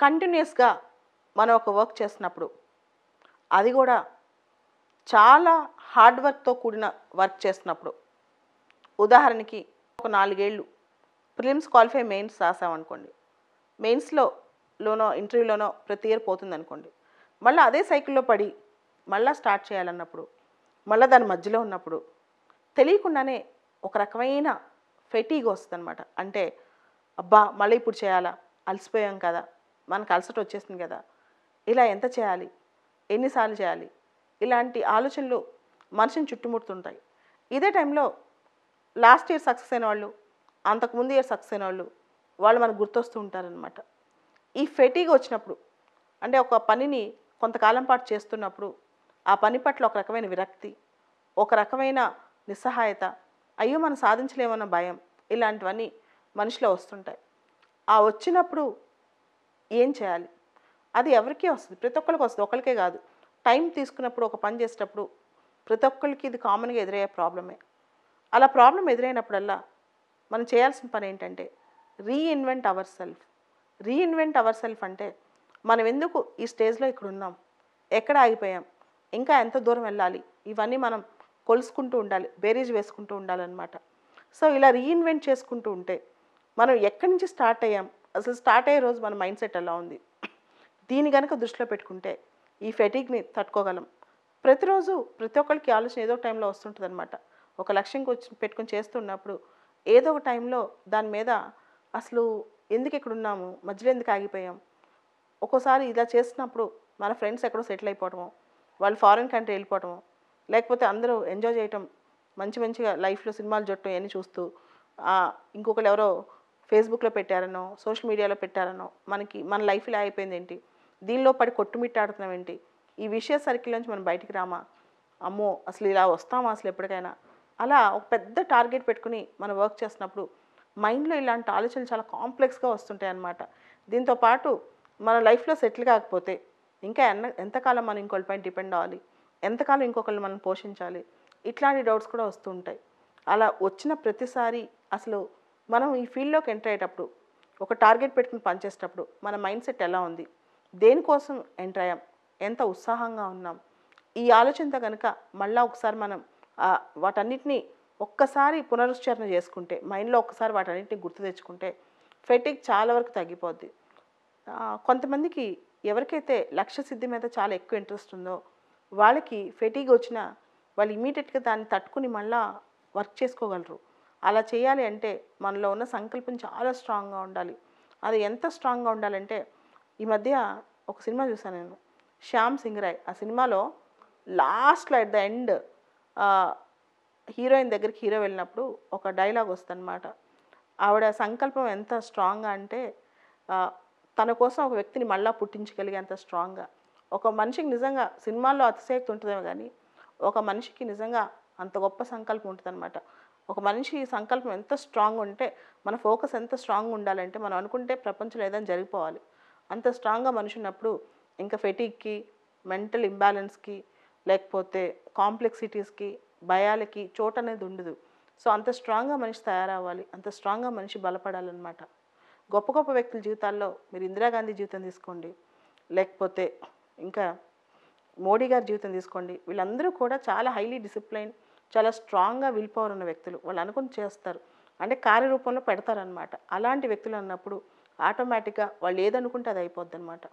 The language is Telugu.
కంటిన్యూస్గా మనం ఒక వర్క్ చేస్తున్నప్పుడు అది కూడా చాలా హార్డ్ వర్క్తో కూడిన వర్క్ చేస్తున్నప్పుడు ఉదాహరణకి ఒక 4 ఏళ్ళు ప్రిలిమ్స్ క్వాలిఫై మెయిన్స్ రాసామనుకోండి, మెయిన్స్లోనో ఇంటర్వ్యూలోనో ప్రతి ఇయర్ పోతుందనుకోండి, మళ్ళీ అదే సైకిల్లో పడి మళ్ళీ స్టార్ట్ చేయాలన్నప్పుడు, మళ్ళీ దాని మధ్యలో ఉన్నప్పుడు తెలియకుండానే ఒక రకమైన ఫెటీగ్ వస్తుంది అనమాట. అంటే అబ్బా మళ్ళీ ఇప్పుడు చేయాలా, అలసిపోయాం కదా, మనకు అలసట వచ్చేసింది కదా, ఇలా ఎంత చేయాలి, ఎన్నిసార్లు చేయాలి, ఇలాంటి ఆలోచనలు మనిషిని చుట్టుముడుతుంటాయి. ఇదే టైంలో లాస్ట్ ఇయర్ సక్సెస్ అయిన వాళ్ళు, అంతకుముందు ఇయర్ సక్సెస్ అయిన వాళ్ళు మనకు గుర్తొస్తూ ఉంటారనమాట. ఈ ఫెటీగ్ వచ్చినప్పుడు, అంటే ఒక పనిని కొంతకాలం పాటు చేస్తున్నప్పుడు ఆ పని పట్ల ఒక రకమైన విరక్తి, ఒక రకమైన నిస్సహాయత, అయ్యో మనం సాధించలేమన్న భయం, ఇలాంటివన్నీ మనిషిలో వస్తుంటాయి. ఆ వచ్చినప్పుడు ఏం చేయాలి? అది ఎవరికీ వస్తుంది, ప్రతి ఒక్కరికి వస్తుంది, ఒకరికే కాదు. టైం తీసుకున్నప్పుడు ఒక పని చేసేటప్పుడు ప్రతి ఒక్కరికి ఇది కామన్గా ఎదురయ్యే ప్రాబ్లమే. అలా ప్రాబ్లం ఎదురైనప్పుడల్లా మనం చేయాల్సిన పని ఏంటంటే reinvent our self. Reinvent our self అంటే మనం ఎందుకు ఈ స్టేజ్లో ఇక్కడ ఉన్నాం, ఎక్కడ ఆగిపోయాం, ఇంకా ఎంత దూరం వెళ్ళాలి, ఇవన్నీ మనం కొలుసుకుంటూ ఉండాలి, బేరీజ్ వేసుకుంటూ ఉండాలన్నమాట. సో ఇలా రీఇన్వెంట్ చేసుకుంటూ ఉంటే మనం ఎక్కడి నుంచి స్టార్ట్ అయ్యాం, అసలు స్టార్ట్ అయ్యే రోజు మన మైండ్ సెట్ ఎలా ఉంది, దీన్ని కనుక దృష్టిలో పెట్టుకుంటే ఈ ఫెటిగ్ని తట్టుకోగలం. ప్రతిరోజు ప్రతి ఒక్కరికి ఆలోచన ఏదో టైంలో వస్తుంటుంది అనమాట. ఒక లక్ష్యం పెట్టుకొని చేస్తున్నప్పుడు ఏదో ఒక టైంలో దాని మీద అసలు ఎందుకు ఇక్కడ ఉన్నాము, మధ్యలో ఎందుకు ఆగిపోయాం, ఒక్కోసారి ఇలా చేస్తున్నప్పుడు మన ఫ్రెండ్స్ ఎక్కడో సెటిల్ అయిపోవటము, వాళ్ళు ఫారిన్ కంట్రీ వెళ్ళిపోవటము, లేకపోతే అందరూ ఎంజాయ్ చేయటం, మంచి మంచిగా లైఫ్లో సినిమాలు చూడటం ఇవన్నీ చూస్తూ ఇంకొకరు ఎవరో ఫేస్బుక్లో పెట్టారనో సోషల్ మీడియాలో పెట్టారనో మన లైఫ్ ఇలా అయిపోయింది ఏంటి, దీనిలో పడి కొట్టుమిట్టాడుతున్నాం ఏంటి, ఈ విషయ సర్కిల్ నుంచి మనం బయటికి రామా, అమ్మో అసలు ఇలా వస్తామా అసలు ఎప్పటికైనా, అలా ఒక పెద్ద టార్గెట్ పెట్టుకుని మనం వర్క్ చేస్తున్నప్పుడు మైండ్లో ఇలాంటి ఆలోచనలు చాలా కాంప్లెక్స్గా వస్తుంటాయి అన్నమాట. దీంతోపాటు మన లైఫ్లో సెటిల్ కాకపోతే ఇంకా ఎంతకాలం మనం ఇంకొకరిపైన డిపెండ్ అవ్వాలి, ఎంతకాలం ఇంకొకరిని మనం పోషించాలి, ఇట్లాంటి డౌట్స్ కూడా వస్తూ ఉంటాయి. అలా వచ్చిన ప్రతిసారి అసలు మనం ఈ ఫీల్డ్లోకి ఎంటర్ అయ్యేటప్పుడు ఒక టార్గెట్ పెట్టుకుని పనిచేసేటప్పుడు మన మైండ్ సెట్ ఎలా ఉంది, దేనికోసం ఎంటర్ అయ్యాం, ఎంత ఉత్సాహంగా ఉన్నాం, ఈ ఆలోచనతో కనుక మళ్ళీ ఒకసారి మనం వాటన్నిటినీ ఒక్కసారి పునరుచ్చారణ చేసుకుంటే, మైండ్లో ఒక్కసారి వాటన్నిటిని గుర్తు తెచ్చుకుంటే ఫెటిగ్ చాలా వరకు తగ్గిపోద్ది. కొంతమందికి ఎవరికైతే లక్ష్య సిద్ధి మీద చాలా ఎక్కువ ఇంట్రెస్ట్ ఉందో వాళ్ళకి ఫెటిగ్ వచ్చినా వాళ్ళు ఇమీడియట్గా దాన్ని తట్టుకుని మళ్ళీ వర్క్ చేసుకోగలరు. అలా చేయాలి అంటే మనలో ఉన్న సంకల్పం చాలా స్ట్రాంగ్గా ఉండాలి. అది ఎంత స్ట్రాంగ్గా ఉండాలంటే ఈ మధ్య ఒక సినిమా చూసాను నేను, శ్యామ్ సింగ్ రాయ్. ఆ సినిమాలో లాస్ట్లో ఎట్ ద ఎండ్ హీరోయిన్ దగ్గరికి హీరో వెళ్ళినప్పుడు ఒక డైలాగ్ వస్తుందన్నమాట. ఆవిడ సంకల్పం ఎంత స్ట్రాంగ్గా అంటే తన కోసం ఒక వ్యక్తిని మళ్ళీ పుట్టించగలిగేంత స్ట్రాంగ్గా. ఒక మనిషికి నిజంగా సినిమాల్లో అతిశయక్తి ఉంటుందేమో కానీ ఒక మనిషికి నిజంగా అంత గొప్ప సంకల్పం ఉంటుందన్నమాట. ఒక మనిషి సంకల్పం ఎంత స్ట్రాంగ్ ఉంటే మన ఫోకస్ ఎంత స్ట్రాంగ్ ఉండాలంటే మనం అనుకుంటే ప్రపంచంలో ఏదైనా జరిగిపోవాలి. అంత స్ట్రాంగ్గా మనిషి ఉన్నప్పుడు ఇంకా ఫెటిగ్కి, మెంటల్ ఇంబ్యాలెన్స్కి, లేకపోతే కాంప్లెక్సిటీస్కి, భయాలకి చోటు అనేది ఉండదు. సో అంత స్ట్రాంగ్గా మనిషి తయారవ్వాలి, అంత స్ట్రాంగ్గా మనిషి బలపడాలన్నమాట. గొప్ప గొప్ప వ్యక్తుల జీవితాల్లో మీరు ఇందిరాగాంధీ జీవితం తీసుకోండి, లేకపోతే ఇంకా మోడీ గారి జీవితం తీసుకోండి, వీళ్ళందరూ కూడా చాలా హైలీ డిసిప్లైన్, చాలా స్ట్రాంగ్గా విల్ పవర్ ఉన్న వ్యక్తులు. వాళ్ళు అనుకుని చేస్తారు, అంటే కార్యరూపంలో పెడతారనమాట. అలాంటి వ్యక్తులు అన్నప్పుడు ఆటోమేటిక్గా వాళ్ళు ఏదనుకుంటే అది అయిపోద్ది అనమాట.